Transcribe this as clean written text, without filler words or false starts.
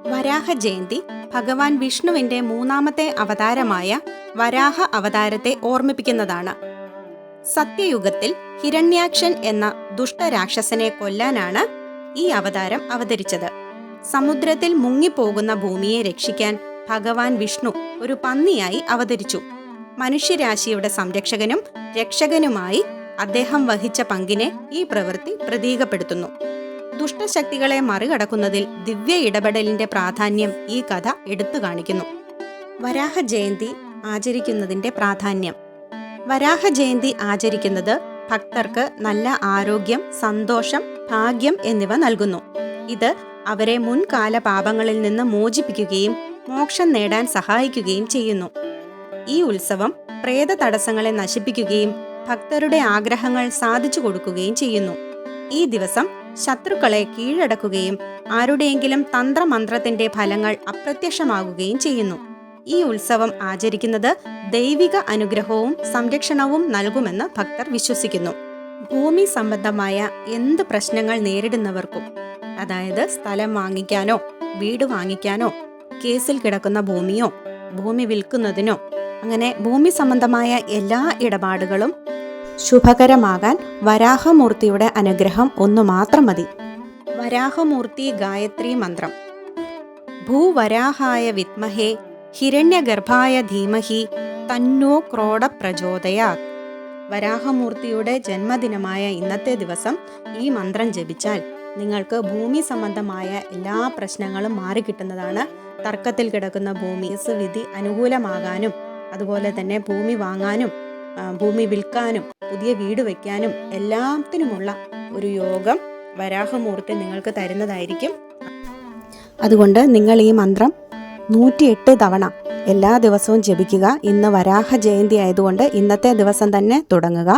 വരാഹ ജയന്തി ഭഗവാൻ വിഷ്ണുവിന്റെ മൂന്നാമത്തെ അവതാരമായ വരാഹ അവതാരത്തെ ഓർമ്മിപ്പിക്കുന്നതാണ്. സത്യയുഗത്തിൽ ഹിരണ്യാക്ഷൻ എന്ന ദുഷ്ടരാക്ഷസനെ കൊല്ലാനാണ് ഈ അവതാരം അവതരിച്ചത്. സമുദ്രത്തിൽ മുങ്ങിപ്പോകുന്ന ഭൂമിയെ രക്ഷിക്കാൻ ഭഗവാൻ വിഷ്ണു ഒരു പന്നിയായി അവതരിച്ചു. മനുഷ്യരാശിയുടെ സംരക്ഷകനും രക്ഷകനുമായി അദ്ദേഹം വഹിച്ച പങ്കിനെ ഈ പ്രവൃത്തി പ്രതീകപ്പെടുത്തുന്നു. ദുഷ്ടശക്തികളെ മറികടക്കുന്നതിൽ ദിവ്യ ഇടപെടലിന്റെ പ്രാധാന്യം ഈ കഥ എടുത്തു കാണിക്കുന്നു. വരാഹ ജയന്തി ആചരിക്കുന്നതിന്റെ പ്രാധാന്യം. വരാഹ ജയന്തി ആചരിക്കുന്നത് ഭക്തർക്ക് നല്ല ആരോഗ്യം, സന്തോഷം, ഭാഗ്യം എന്നിവ നൽകുന്നു. ഇത് അവരെ മുൻകാല പാപങ്ങളിൽ നിന്ന് മോചിപ്പിക്കുകയും മോക്ഷം നേടാൻ സഹായിക്കുകയും ചെയ്യുന്നു. ഈ ഉത്സവം പ്രേത തടസ്സങ്ങളെ നശിപ്പിക്കുകയും ഭക്തരുടെ ആഗ്രഹങ്ങൾ സാധിച്ചു കൊടുക്കുകയും ചെയ്യുന്നു. ഈ ദിവസം ശത്രുക്കളെ കീഴടക്കുകയും ആരുടെയെങ്കിലും തന്ത്രമന്ത്രത്തിന്റെ ഫലങ്ങൾ അപ്രത്യക്ഷമാകുകയും ചെയ്യുന്നു. ഈ ഉത്സവം ആചരിക്കുന്നത് ദൈവിക അനുഗ്രഹവും സംരക്ഷണവും നൽകുമെന്ന് ഭക്തർ വിശ്വസിക്കുന്നു. ഭൂമി സംബന്ധമായ എന്ത് പ്രശ്നങ്ങൾ നേരിടുന്നവർക്കും, അതായത് സ്ഥലം വാങ്ങിക്കാനോ വീട് വാങ്ങിക്കാനോ, കേസിൽ കിടക്കുന്ന ഭൂമിയോ ഭൂമി വിൽക്കുന്നതിനോ, അങ്ങനെ ഭൂമി സംബന്ധമായ എല്ലാ ഇടപാടുകളും ശുഭകരമാകാൻ വരാഹമൂർത്തിയുടെ അനുഗ്രഹം ഒന്നു മാത്രം മതി. വരാഹമൂർത്തി ഗായത്രി മന്ത്രം. ഭൂവരാഹായ വിദ്മഹേ ഹിരണ്യഗർഭായ ധീമഹി തന്നോ ക്രോഡ പ്രചോദയാത്. വരാഹമൂർത്തിയുടെ ജന്മദിനമായ ഇന്നത്തെ ദിവസം ഈ മന്ത്രം ജപിച്ചാൽ നിങ്ങൾക്ക് ഭൂമി സംബന്ധമായ എല്ലാ പ്രശ്നങ്ങളും മാറിക്കിട്ടുന്നതാണ്. തർക്കത്തിൽ കിടക്കുന്ന ഭൂമി വിധി അനുകൂലമാകാനും, അതുപോലെ തന്നെ ഭൂമി വാങ്ങാനും ഭൂമി വിൽക്കാനും പുതിയ വീട് വയ്ക്കാനും എല്ലാത്തിനുമുള്ള ഒരു യോഗം വരാഹമൂർത്തി നിങ്ങൾക്ക് തരുന്നതായിരിക്കും. അതുകൊണ്ട് നിങ്ങൾ ഈ മന്ത്രം 108 തവണ എല്ലാ ദിവസവും ജപിക്കുക. ഇന്ന് വരാഹ ജയന്തി ആയതുകൊണ്ട് ഇന്നത്തെ ദിവസം തന്നെ തുടങ്ങുക.